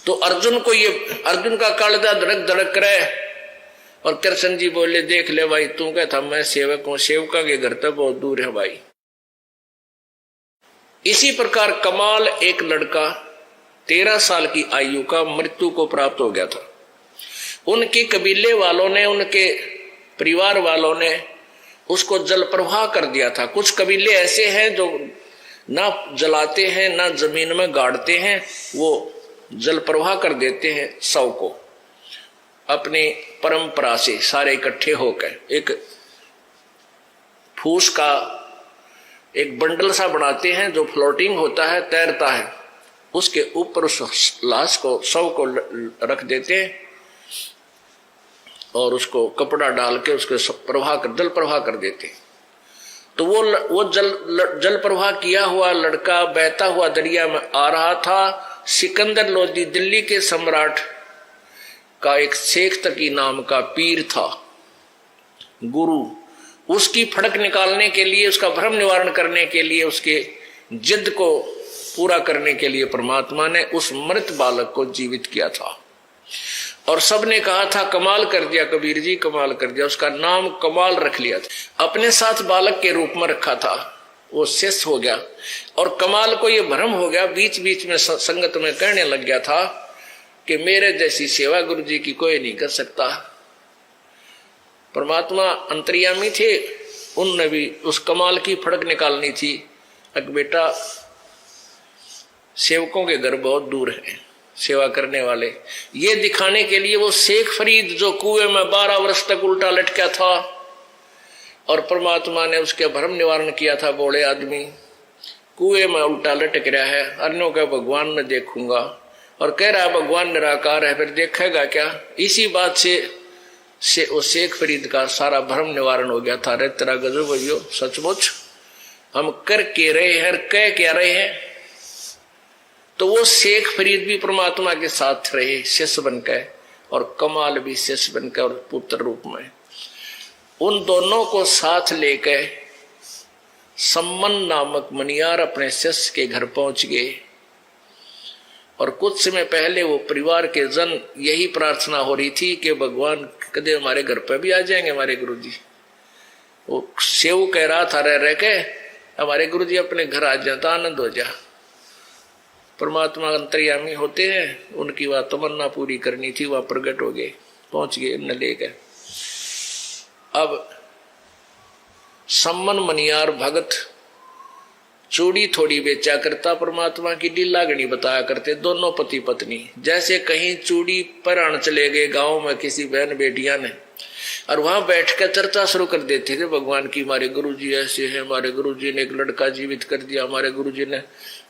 तो अर्जुन का कालजा धड़क धड़क करे। और कृष्ण जी बोले, देख ले भाई, तू कहता मैं सेवक हूं, सेवका के घर तक बहुत दूर है भाई। इसी प्रकार कमाल एक लड़का 13 साल की आयु का मृत्यु को प्राप्त हो गया था। उनके कबीले वालों ने, उनके परिवार वालों ने उसको जल प्रवाह कर दिया था। कुछ कबीले ऐसे हैं जो ना जलाते हैं ना जमीन में गाड़ते हैं, वो जल प्रवाह कर देते हैं शव को। अपनी परंपरा से सारे इकट्ठे होकर एक फूस का एक बंडल सा बनाते हैं जो फ्लोटिंग होता है, तैरता है, उसके ऊपर उस लाश को, शव को रख देते हैं और उसको कपड़ा डाल के उसके जल प्रवाह कर देते हैं। तो वो जल प्रवाह किया हुआ लड़का बहता हुआ दरिया में आ रहा था। सिकंदर लोदी दिल्ली के सम्राट का एक शेख तकी नाम का पीर था, गुरु। उसकी फड़क निकालने के लिए, उसका भ्रम निवारण करने के लिए, उसके जिद को पूरा करने के लिए परमात्मा ने उस मृत बालक को जीवित किया था। और सबने कहा था, कमाल कर दिया कबीर जी, कमाल कर दिया। उसका नाम कमाल रख लिया था, अपने साथ बालक के रूप में रखा था। वो शिष्य हो गया और कमाल को ये भ्रम हो गया, बीच बीच में संगत में कहने लग गया था कि मेरे जैसी सेवा गुरु जी की कोई नहीं कर सकता। परमात्मा अंतर्यामी थे, उनने भी उस कमाल की फड़क निकालनी थी। अग बेटा, सेवकों के घर बहुत दूर है सेवा करने वाले। ये दिखाने के लिए वो शेख फरीद जो कुएं में 12 वर्ष तक उल्टा लटका था और परमात्मा ने उसके भ्रम निवारण किया था। बोले आदमी कुएं में उल्टा लटक रहा है, अन्यों का भगवान में देखूंगा, और कह रहा है भगवान निराकार है, फिर देखेगा क्या। इसी बात से वो शेख फरीद का सारा भ्रम निवारण हो गया था। रे तेरा गजब भैयो, सचमुच हम कर के रहे हैं, कह क्या रहे हैं। तो वो शेख फरीद भी परमात्मा के साथ रहे शिष्य बनकर, और कमाल भी शिष्य बनकर और पुत्र रूप में। उन दोनों को साथ लेकर सम्मन नामक मनियार अपने शिष्य के घर पहुंच गए। और कुछ समय पहले वो परिवार के जन यही प्रार्थना हो रही थी कि भगवान कदे हमारे घर पर भी आ जाएंगे हमारे गुरुजी। वो सेव कह रहा था रह के, हमारे गुरुजी अपने घर आ जाता आनंद हो जा। परमात्मा अंतर्यामी होते हैं, उनकी वह तमन्ना पूरी करनी थी, वह प्रकट हो गए, पहुंच गए न ले गए। अब सम्मन मनियार भगत चूड़ी थोड़ी बेचा करता, परमात्मा की लीलागणी बताया करते दोनों पति पत्नी। जैसे कहीं चूड़ी पराण चले गए गांव में किसी बहन बेटियां ने, और वहां बैठकर चर्चा शुरू कर देते थे भगवान की, हमारे गुरुजी ऐसे हैं, हमारे गुरुजी ने एक लड़का जीवित कर दिया, हमारे गुरुजी ने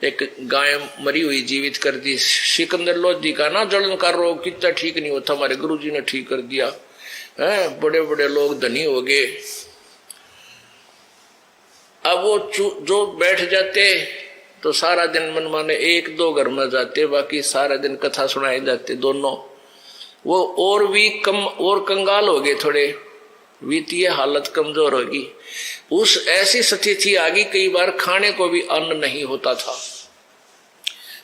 एक गाय मरी हुई जीवित कर दी, सिकंदर लोधी का ना जलन का रोग कितना ठीक नहीं होता, हमारे गुरुजी ने ठीक कर दिया है, बड़े बड़े लोग धनी हो गए। अब वो जो बैठ जाते तो सारा दिन मन माने 1-2 घर में जाते, बाकी सारा दिन कथा सुनाए जाते दोनों। वो और भी कम और कंगाल हो गए, थोड़े वित्तीय हालत कमजोर होगी। उस ऐसी स्थिति आ गई, कई बार खाने को भी अन्न नहीं होता था।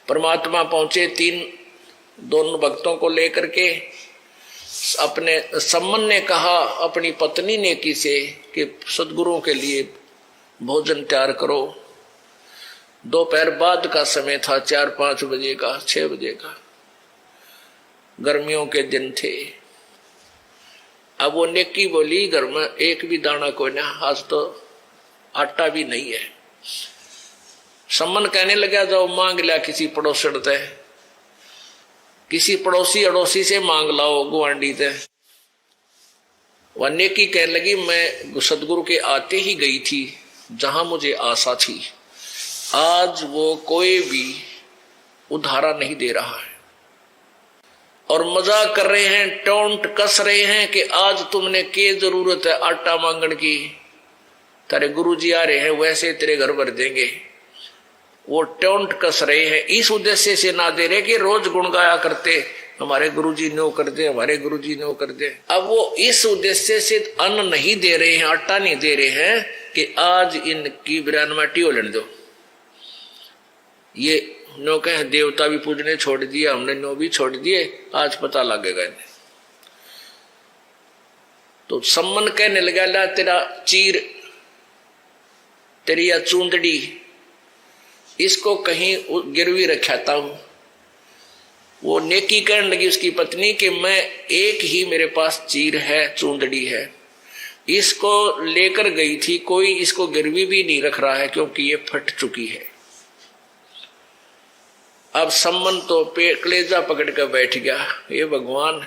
परमात्मा पहुंचे 3 भक्तों को लेकर के। अपने सम्मन ने कहा अपनी पत्नी ने की से कि सदगुरुओं के लिए भोजन तैयार करो। दोपहर बाद का समय था, 4-5 बजे का, 6 बजे का, गर्मियों के दिन थे। अब वो नेकी बोली, घर में एक भी दाना कोई ना, आज तो आटा भी नहीं है। सम्मन कहने लगा, जाओ मांग लिया किसी पड़ोसन से, किसी पड़ोसी अड़ोसी से मांग लाओ गुआंडी से। वह नेकी कहने लगी, मैं सदगुरु के आते ही गई थी जहां मुझे आशा थी, आज वो कोई भी उधारा नहीं दे रहा है और मजाक कर रहे हैं, टोंट कस रहे हैं कि आज तुमने के जरूरत है आटा मांगन की, तेरे गुरुजी आ रहे हैं वैसे तेरे घर भर देंगे। वो टोंट कस रहे हैं, इस उद्देश्य से ना दे रहे कि रोज गुण गाया करते हमारे गुरुजी नो कर दे, हमारे गुरुजी नो कर दे। अब वो इस उद्देश्य से अन्न नहीं दे रहे हैं, आटा नहीं दे रहे हैं कि आज इनकी बिरान माटी हो लेने दो, ये नो कहे देवता भी पूजने छोड़ दिया, हमने नो भी छोड़ दिए, आज पता लगेगा इन्हें। तो सम्मन कहने लगा, ला तेरा चीर, तेरी या चूंदड़ी, इसको कहीं गिरवी रखाता हूं। वो नेकी कहने लगी उसकी पत्नी कि मैं एक ही मेरे पास चीर है, चूंदड़ी है, इसको लेकर गई थी, कोई इसको गिरवी भी नहीं रख रहा है क्योंकि ये फट चुकी है। अब सम्मन तो कलेजा पकड़ कर बैठ गया, ये भगवान,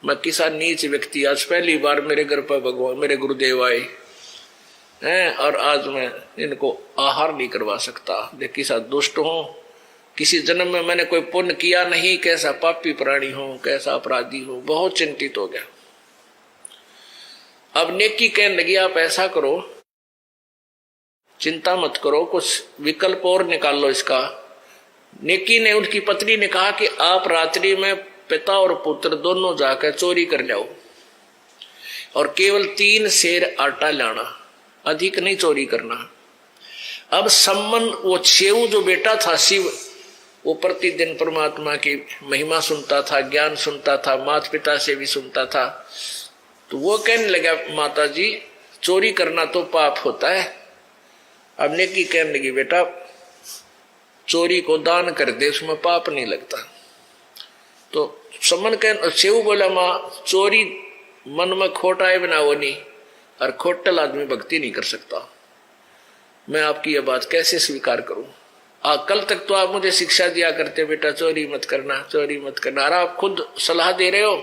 मैं किसा नीच व्यक्ति, आज पहली बार मेरे घर पर भगवान मेरे गुरुदेव आए हैं और आज मैं इनको आहार नहीं करवा सकता। देख किसा दुष्ट हूं, किसी जन्म में मैंने कोई पुण्य किया नहीं, कैसा पापी प्राणी हूं, कैसा अपराधी हूं। बहुत चिंतित हो गया। अब नेकी कहने लगी, आप ऐसा करो, चिंता मत करो, कुछ विकल्प और निकाल लो इसका। नेकी ने, उनकी पत्नी ने कहा कि आप रात्रि में पिता और पुत्र दोनों जाकर चोरी कर जाओ और केवल 3 सेर आटा लाना, अधिक नहीं चोरी करना। अब सम्मन, वो शेऊ जो बेटा था शिव, वो प्रतिदिन परमात्मा की महिमा सुनता था, ज्ञान सुनता था, माता पिता से भी सुनता था। तो वो कहने लगा, माता जी चोरी करना तो पाप होता है। अब नेकी कहने लगी, बेटा चोरी को दान कर दे, उसमें पाप नहीं लगता। तो सम्मन कह, शेऊ बोला, माँ चोरी मन में खोटा है बिना वो नहीं, और खोटल आदमी भक्ति नहीं कर सकता। मैं आपकी यह बात कैसे स्वीकार करूं? कल तक तो आप मुझे शिक्षा दिया करते, बेटा चोरी मत करना, चोरी मत करना, और आप खुद सलाह दे रहे हो।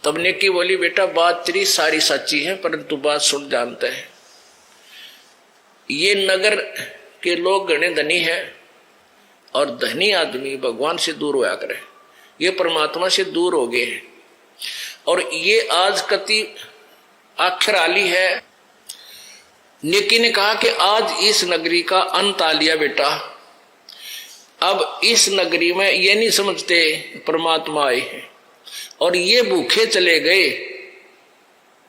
तब नेकी बोली, बेटा बात तेरी सारी सच्ची है, परंतु बात सुन जानते हैं, ये नगर के लोग घने धनी है और धनी आदमी भगवान से दूर होया करे, ये परमात्मा से दूर हो गए हैं, और ये आज कति आखिर आली है। नेकी ने कहा कि आज इस नगरी का अंत आ लिया बेटा, अब इस नगरी में ये नहीं समझते परमात्मा आए हैं, और ये भूखे चले गए,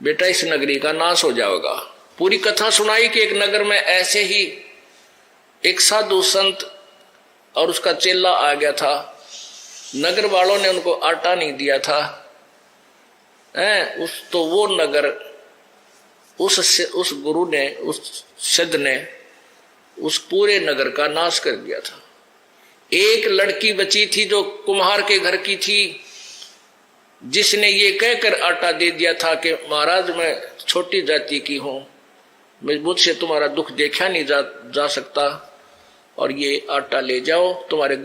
बेटा इस नगरी का नाश हो जाएगा। पूरी कथा सुनाई कि एक नगर में ऐसे ही एक साधु संत और उसका चेला आ गया था। नगर वालों ने उनको आटा नहीं दिया था, तो वो नगर उस गुरु ने, उस सिद्ध ने उस पूरे नगर का नाश कर दिया था। एक लड़की बची थी जो कुम्हार के घर की थी, जिसने ये कहकर आटा दे दिया था कि महाराज मैं छोटी जाति की हूं, मुझसे तुम्हारा दुख देखा नहीं जा सकता, और ये आटा ले जाओ, तुम्हारे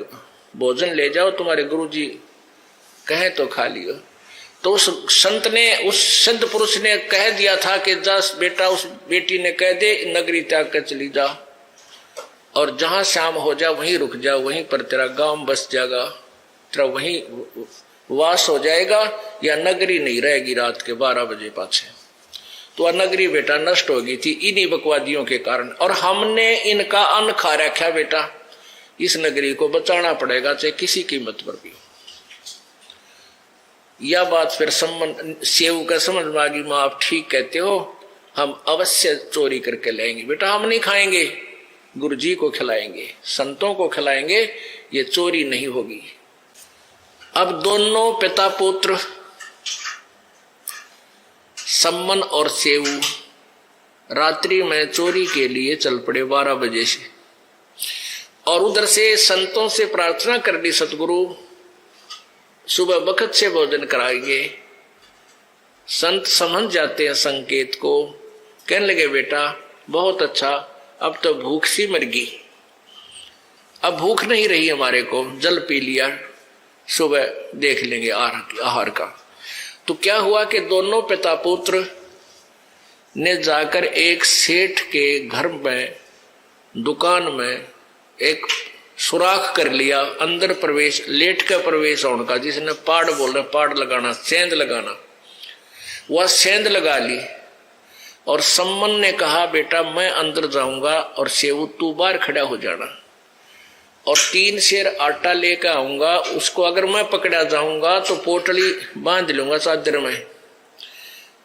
भोजन ले जाओ, तुम्हारे गुरुजी कहे तो खा लियो। तो उस संत ने, उस सिद्ध पुरुष ने कह दिया था कि जा बेटा, उस बेटी ने कह दे नगरी त्याग कर चली जा, और जहां शाम हो जा वहीं रुक जा, वहीं पर तेरा गांव बस जाएगा, तेरा वहीं वास हो जाएगा, या नगरी नहीं रहेगी रात के 12 बजे पाछे। तो नगरी बेटा नष्ट हो गई थी इन्हीं बकवादियों के कारण, और हमने इनका अन्न खा रखा बेटा, इस नगरी को बचाना पड़ेगा चाहे किसी कीमत पर भी। यह बात फिर सेव का समझ में आ गई, माँ आप ठीक कहते हो, हम अवश्य चोरी करके लाएंगे बेटा, हम नहीं खाएंगे, गुरुजी को खिलाएंगे, संतों को खिलाएंगे, ये चोरी नहीं होगी। अब दोनों पिता पुत्र सम्मन और सेवू रात्रि में चोरी के लिए चल पड़े 12 बजे से, और उधर से संतों से प्रार्थना कर ली, सतगुरु सुबह वक्त से भोजन कराएंगे। संत समझ जाते हैं संकेत को, कहने लगे बेटा बहुत अच्छा, अब तो भूख सी मर गई, अब भूख नहीं रही हमारे को, जल पी लिया, सुबह देख लेंगे आहार का। तो क्या हुआ कि दोनों पिता पुत्र ने जाकर एक सेठ के घर में, दुकान में एक सुराख कर लिया, अंदर प्रवेश, लेट का प्रवेश होने का, जिसने पाड़ बोल रहे, पाड़ लगाना, सेंध लगाना, वह सेंध लगा ली। और सम्मन ने कहा बेटा मैं अंदर जाऊंगा और सेवू तू बाहर खड़ा हो जाना, और 3 सेर आटा लेकर आऊंगा, उसको अगर मैं पकड़ा जाऊंगा तो पोटली बांध लूंगा चादर में,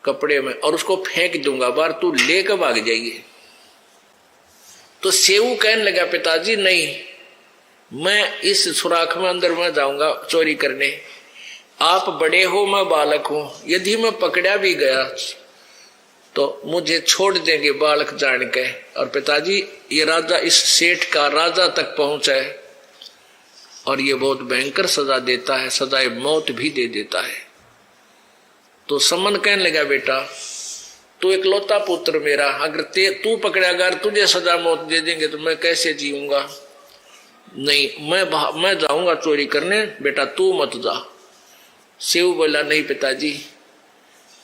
कपड़े में, और उसको फेंक दूंगा बाहर, तू लेकर भाग जाइए। तो सेऊ कहने लगा पिताजी नहीं, मैं इस सुराख में अंदर में जाऊंगा चोरी करने, आप बड़े हो मैं बालक हूं, यदि मैं पकड़ा भी गया तो मुझे छोड़ देंगे बालक जान के। और पिताजी ये राजा इस सेठ का राजा तक पहुंचा है और ये बहुत भयंकर सजा देता है, सजाए मौत भी दे देता है। तो सम्मन कहने लगा बेटा तू इकलौता पुत्र मेरा, अगर तू पकड़ा गया तुझे सजा मौत दे देंगे तो मैं कैसे जीऊंगा। नहीं मैं जाऊंगा चोरी करने, बेटा तू मत जा। सेऊ बोला नहीं पिताजी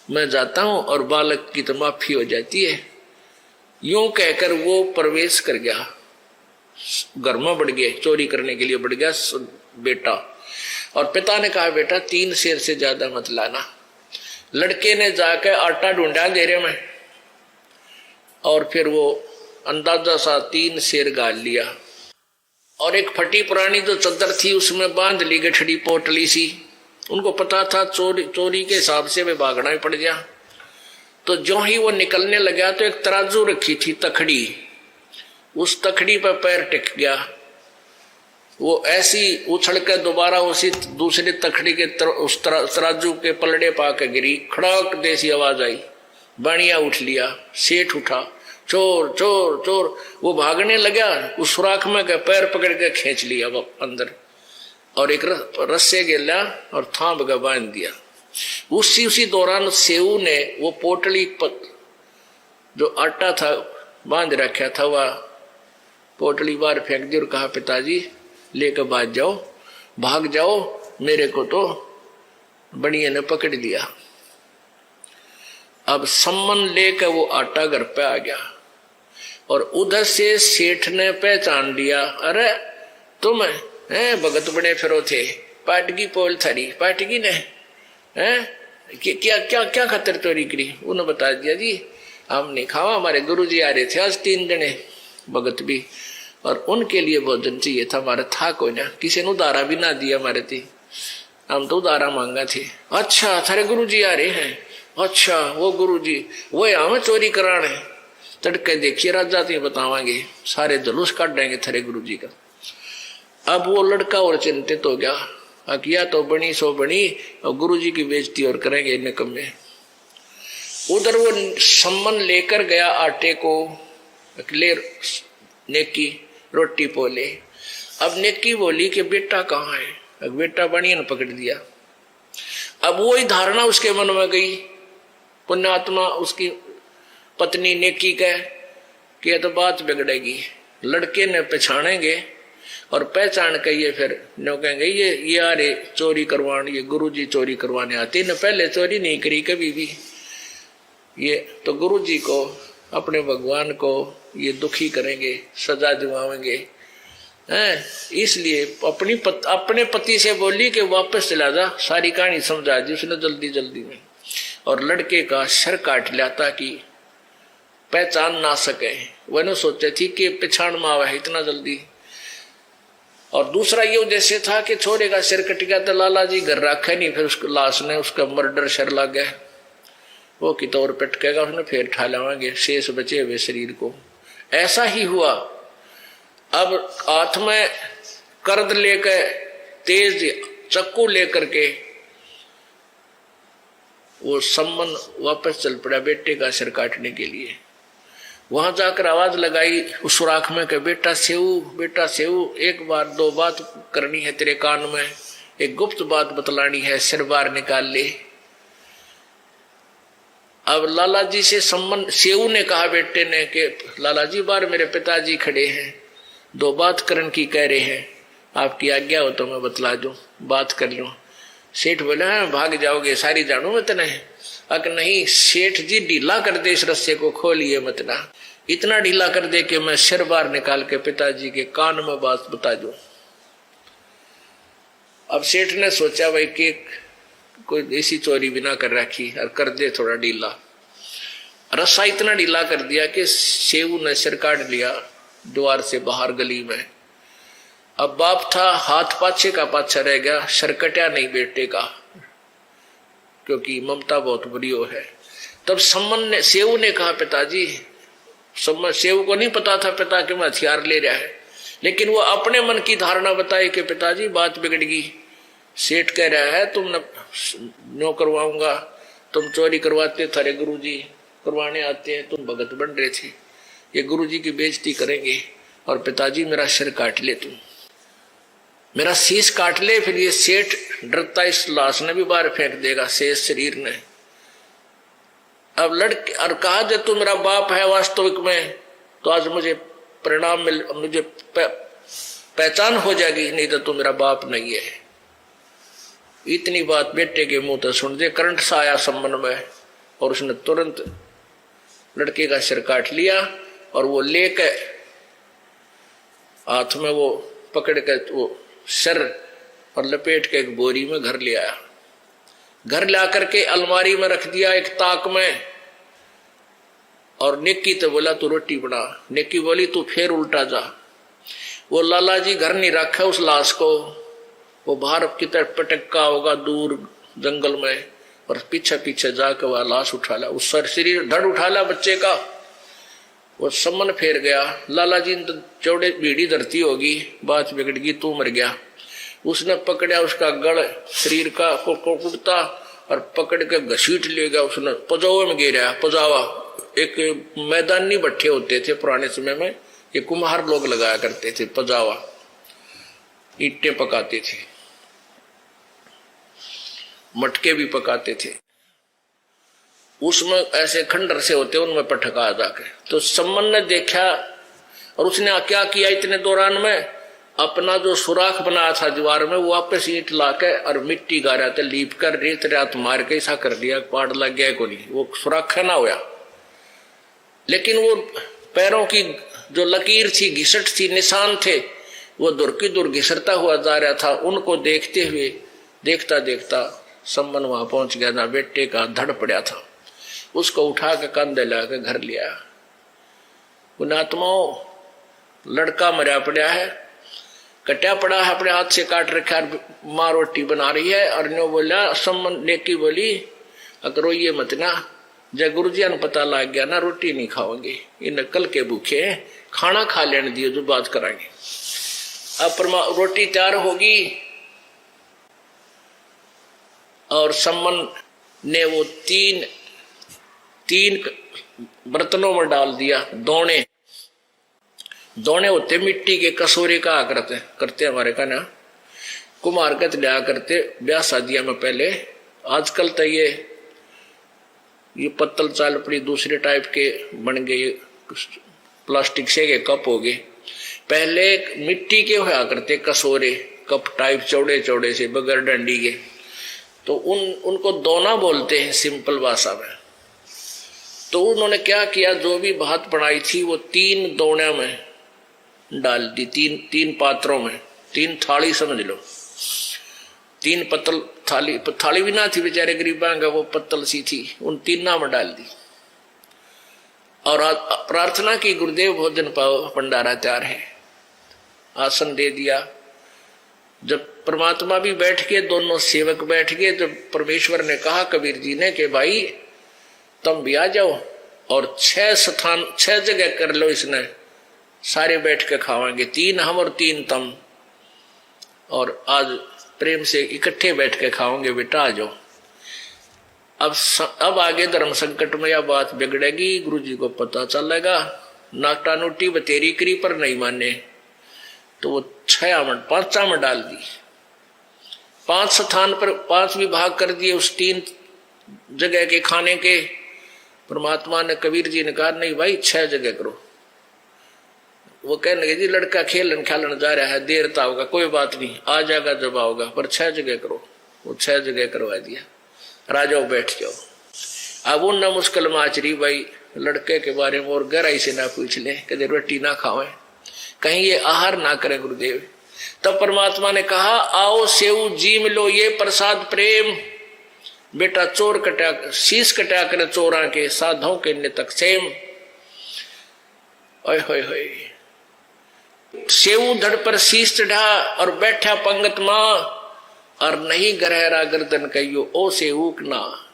मैं जाता हूं और बालक की तो माफी हो जाती है। यूं कहकर वो प्रवेश कर गया, घर में बढ़ गए, चोरी करने के लिए बढ़ गया बेटा। और पिता ने कहा बेटा 3 शेर से ज्यादा मत लाना। लड़के ने जाकर आटा ढूंढा घेरे में और फिर वो अंदाजा सा 3 शेर गाल लिया और एक फटी पुरानी जो चद्दर थी उसमें बांध ली गठड़ी पोटली सी। उनको पता था चोरी के हिसाब से वे भागना ही पड़ गया। तो जो ही वो निकलने लगा तो एक तराजू रखी थी तखड़ी, उस तखड़ी पर पैर टिक गया। वो ऐसी उछल कर दोबारा उसी दूसरी तखड़ी के उस तराजू के पलड़े पाकर गिरी, खड़क देसी आवाज आई, बाणिया उठ लिया, सेठ उठा, चोर चोर चोर। वो भागने लगा, उस सुराख में का पैर पकड़ के खींच लिया वो अंदर और एक रस्से गेला और थाम का बांध दिया। उसी दौरान सेऊ ने वो पोटली जो आटा था बांध रखा था वह पोटली बाहर फेंक दी और कहा पिताजी लेकर भाग जाओ, मेरे को तो बढ़िया ने पकड़ लिया। अब सम्मन लेकर वो आटा घर पे आ गया और उधर से सेठ ने पहचान लिया, अरे तुम भगत बने फिरो थे, पाटगी पोल थारी पाटगी ने क्या खतर चोरी करी। उन्होंने बता दिया जी हमने खावा, हमारे गुरुजी आ रहे थे आज 3 जने भगत भी, और उनके लिए भोजन चाहिए था, हमारा था कोई ना, किसी ने उधारा भी ना दिया हमारे थी, हम तो उधारा मांगा थे। अच्छा थारे गुरुजी आ रहे हैं, अच्छा वो गुरुजी वो हमें चोरी कराने, तड़के देखिए राजा तो बतावांगे, सारे जुलूस काट देंगे थारे गुरुजी का। अब वो लड़का और चिंतित हो गया, अकिया तो बनी सो बनी और गुरुजी की बेइज्जती और करेंगे निकम्मे। उधर वो सम्मन लेकर गया आटे को, ले नेकी रोटी पोले। अब नेकी बोली कि बेटा कहाँ है, अब बेटा बनिया ने पकड़ दिया। अब वही धारणा उसके मन में गई, पुण्यात्मा उसकी पत्नी नेकी कह कि ये तो बात बिगड़ेगी, लड़के ने पहचानेंगे और पहचान के ये फिर नो कहेंगे ये यार चोरी करवाने, ये गुरुजी चोरी करवाने आते न, पहले चोरी नहीं करी कभी भी, ये तो गुरुजी को अपने भगवान को ये दुखी करेंगे, सजा दिवाएंगे हैं। इसलिए अपने पति से बोली कि वापस चला जा, सारी कहानी समझा दी उसने जल्दी में, और लड़के का सर काट लिया ताकि पहचान ना सके। वह न सोचे थी कि पहचान में आवा है इतना जल्दी। और दूसरा ये उद्देश्य था कि छोरे का सिर कट गया तो लाला जी घर रखा नहीं, फिर उसको लाश ने उसका मर्डर शर लग गया, वो की तौर पटकेगा उसने, फिर ठा लावांगे शेष बचे हुए शरीर को। ऐसा ही हुआ। अब हाथ में कर्द लेकर तेज चक्कू लेकर के वो सम्मन वापस चल पड़ा बेटे का सिर काटने के लिए। वहां जाकर आवाज लगाई उस सुराख में कि बेटा सेऊ एक बार 2 बात करनी है तेरे कान में, एक गुप्त बात बतलानी है, सिर बार निकाल ले। अब लाला जी से सम्मन सेऊ ने कहा बेटे ने कि लाला जी बार मेरे पिताजी खड़े हैं, 2 बात करन की कह रहे हैं, आपकी आज्ञा हो तो मैं बतला दूं, बात कर लूं। सेठ बोला भाग जाओगे सारी जानू मत न, अगर नहीं सेठ जी ढीला कर दे, इस रस्से को खोलिए मत ना, इतना ढीला कर दे कि मैं सिर बार निकाल के पिताजी के कान में बात बता दूं। अब सेठ ने सोचा भाई कि कोई ऐसी चोरी भी ना कर रखी और कर दे थोड़ा ढीला। रस्सा इतना ढीला कर दिया कि सेऊ ने सिर काट लिया द्वार से बाहर गली में। अब बाप था हाथ पाछे का पाछा रह गया, सर कटा नहीं बेटे का, क्योंकि ममता बहुत बुरी है। तब सम्मन ने सेऊ ने कहा पिताजी सम्मन सेव को नहीं पता था पिता के में हथियार ले रहा है, लेकिन वो अपने मन की धारणा बताई कि पिताजी बात बिगड़ गई, सेठ कह रहा है तुम नो करवाऊंगा, तुम चोरी करवाते, थारे गुरुजी करवाने आते हैं, तुम भगत बन रहे थे, ये गुरुजी की बेइज्जती करेंगे और पिताजी मेरा सिर काट ले, तुम मेरा शीश काट ले, फिर ये सेठ डरता इस लाश ने भी बाहर फेंक देगा, शेष शरीर ने। अब लड़के और कहा दे तू मेरा बाप है वास्तविक में, तो आज मुझे परिणाम मिल, मुझे पहचान हो जाएगी, नहीं तो तू मेरा बाप नहीं है। इतनी बात बेटे के मुंह तो सुन दे, करंट सा आया सम्मन में, और उसने तुरंत लड़के का सिर काट लिया और वो लेके हाथ में वो पकड़ के वो सर और लपेट के एक बोरी में घर ले आया। घर ला करके अलमारी में रख दिया एक ताक में, और नेकी तो बोला तू रोटी बना। नेकी बोली तू फिर उल्टा जा। वो लाला जी घर नहीं रखा उस लाश को, वो बाहर की तरफ पटका होगा दूर जंगल में, और पीछे पीछे जाकर वह लाश उठा ला, उस शरीर धड़ उठा ला बच्चे का। वो सम्मन फेर गया। लाला जी तो चौड़े भीड़ी धरती होगी, बात बिगड़ गई, तू मर गया। उसने पकड़ा उसका गड़ शरीर का कुर्ता और पकड़ के घसीट ले गया, उसने पजावे में गिराया। पजावा एक मैदानी भट्ठे होते थे पुराने समय में, ये कुम्हार लोग लगाया करते थे, पजावा ईंटें पकाते थे, मटके भी पकाते थे, उसमें ऐसे खंडर से होते उनमें पटका जाके। तो सम्मन ने देखा और उसने क्या किया, इतने दौरान में अपना जो सुराख बनाया था दीवार में वो वापस ईंट लाके और मिट्टी गारा था लीप कर रेत रात मार के ऐसा कर दिया, पाड़ लग गया को नहीं, वो सुराख ना हुआ। लेकिन वो पैरों की जो लकीर थी, घिसट थी, निशान थे, वो दूर की दूर घिसरता हुआ जा रहा था। उनको देखते हुए देखता देखता सम्मन वहां पहुंच गया, ना बेटे का धड़ पड़ा था, उसको उठा के कंधे लाके घर लिया। उन आत्माओं लड़का मरा पड़ा है, कटा पड़ा है, अपने हाथ से काट रखा, माँ रोटी बना रही है। और नो बोला सम्मन नेकी बोली अगर रोइए मत ना, जब गुरुजिया ने पता लग गया ना रोटी नहीं खाओगे, इन कल के भूखे खाना खा लेने दिए जो बात कराएंगे। अब रोटी तैयार होगी और सम्मन ने वो तीन बर्तनों में डाल दिया। दोने होते मिट्टी के कसूरे का करते हमारे का ना, कुम्हार गत लिया करते ब्याह शादियों में पहले। आजकल तो ये पत्तल चाल पड़ी दूसरे टाइप के बन गए, प्लास्टिक से के कप हो गए। पहले मिट्टी के होया करते कसूरे, कप टाइप चौड़े चौड़े से बगैर डंडी के, तो उनको दोना बोलते हैं सिंपल भाषा में। तो उन्होंने क्या किया, जो भी भात बनाई थी वो 3 दोने में डाल दी, तीन पात्रों में, 3 थाली समझ लो, 3 पत्तल थाली भी ना थी बेचारे गरीबा का, वो पत्तल सी थी, उन तीना में डाल दी और प्रार्थना की गुरुदेव भोजन पाओ, भंडारा तैयार है। आसन दे दिया। जब परमात्मा भी बैठ गए, दोनों सेवक बैठ गए, जब परमेश्वर ने कहा कबीर जी ने कि भाई तुम भी आ जाओ और 6 जगह कर लो, इसने सारे बैठ के खावांगे, 3 हम और 3 तुम, और आज प्रेम से इकट्ठे बैठ के खाओगे, बेटा आ जाओ। अब आगे धर्म संकट में यह बात बिगड़ेगी, गुरु जी को पता चलेगा, नाटा नोटी बतेरी करी पर नहीं माने, तो वो 5 में डाल दी। 5 स्थान पर 5 विभाग कर दिए उस 3 जगह के खाने के। परमात्मा ने कबीर जी ने कहा नहीं भाई 6 जगह करो। वो कहने लगे जी लड़का खेलन जा रहा है, देर तो होगा, कोई बात नहीं आ जाएगा जब आओगा, पर 6 जगह करो। वो 6 जगह करवा दिया। राजाओ बैठ जाओ। अब उन न मुश्किल माचरी भाई लड़के के बारे में और गहराई से ना पूछ ले, कदे रोटी ना खावे, कहीं ये आहार ना करें गुरुदेव। तब परमात्मा ने कहा आओ सेव जी मिलो ये प्रसाद प्रेम, बेटा चोर कटा शीश कटा कर चोरा के साधों के नितक सेम। ओए होए होए, सेव धड़ पर शीश चढ़ा और बैठा पंगत मां, और नहीं गहरा गर्दन कहियो ओ सेवक ना।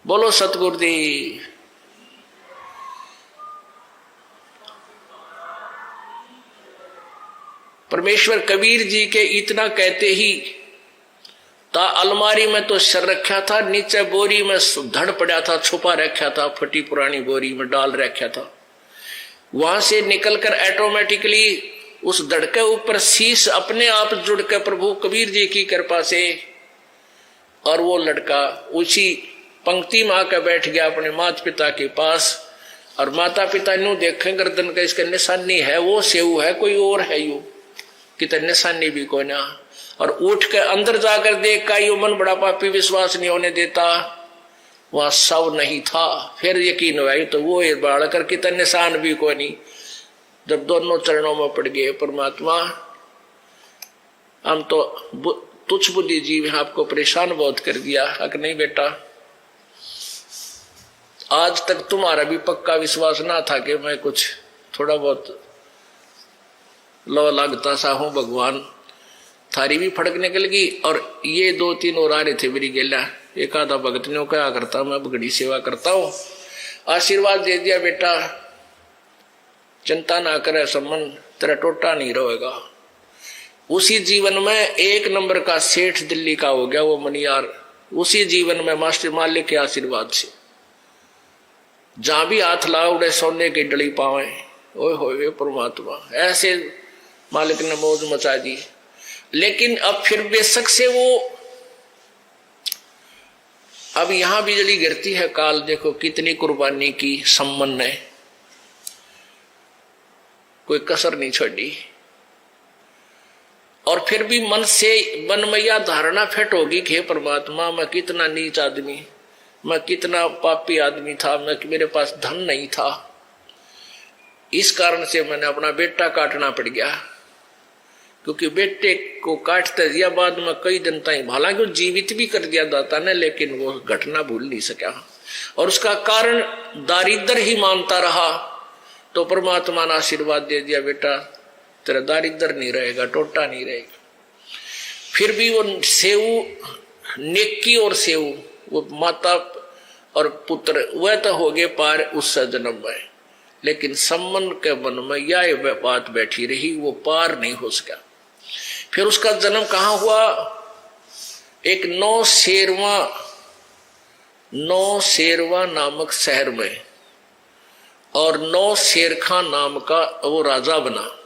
बोलो सतगुरुदेव। परमेश्वर कबीर जी के इतना कहते ही ता अलमारी में तो सर रखा था, नीचे बोरी में धड़ पड़ा था, छुपा रखा था, फटी पुरानी बोरी में डाल रखा था। वहां से निकलकर ऑटोमेटिकली उस धड़ के ऊपर शीश अपने आप जुड़ के प्रभु कबीर जी की कृपा से, और वो लड़का उसी पंक्ति में आकर बैठ गया अपने माता पिता के पास। और माता पिता नु देखें गर्दन का इसका निशानी है, वो सेऊ है कोई और है यू, कितने निशानी भी कोई ना। और उठ के अंदर जाकर देख का यू मन बड़ा पापी विश्वास नहीं होने देता, वहां सब नहीं था। फिर यकीन हुआ तो वो बाढ़कर कितने निशान भी कोई नहीं। जब दोनों चरणों में पड़ गए, परमात्मा हम तो तुच्छ बुद्धि जीव हैं, आपको परेशान बहुत कर दिया। हक नहीं बेटा, आज तक तुम्हारा भी पक्का विश्वास ना था कि मैं कुछ थोड़ा बहुत लो लगता सा हूं, भगवान थारी भी फड़क निकल गई। और ये 2-3 और आ रहे थे मेरी गेला, एक आधा भगत ने क्या करता, मैं बगड़ी सेवा करता हूं, आशीर्वाद दे दिया बेटा, चिंता ना करे, सम्मान तेरा टोटा नहीं रहेगा। उसी जीवन में 1 नंबर का सेठ दिल्ली का हो गया वो मनियार, उसी जीवन में मास्टर मालिक के आशीर्वाद से। जहां भी हाथ लाओ सोने की डली पावे, ओए होए परमात्मा, ऐसे मालिक ने मौज मचा दी। लेकिन अब फिर बेशक से वो अब यहां बिजली गिरती है काल, देखो कितनी कुर्बानी की सम्मन ने, कोई कसर नहीं छोड़ी। और फिर भी मन से मन में यह धारणा फिट होगी कि परमात्मा मैं कितना नीच आदमी, मैं कितना पापी आदमी था, मैं मेरे पास धन नहीं था, इस कारण से मैंने अपना बेटा काटना पड़ गया। क्योंकि बेटे को काटते दिया बाद में कई दिन तक, हालांकि जीवित भी कर दिया दाता ने, लेकिन वो घटना भूल नहीं सका और उसका कारण दारिद्र ही मानता रहा। तो परमात्मा ने आशीर्वाद दे दिया, बेटा तेरा दारिद्र नहीं रहेगा, टोटा नहीं रहेगा। फिर भी वो सेऊ नेकी और सेऊ, वो माता और पुत्र वह तो हो गए पार उस जन्म में, लेकिन सम्मन के मन में यह बात बैठी रही, वो पार नहीं हो सका। फिर उसका जन्म कहाँ हुआ? एक नौ शेरवा नामक शहर में, और 9 शेर खां नाम का वो राजा बना।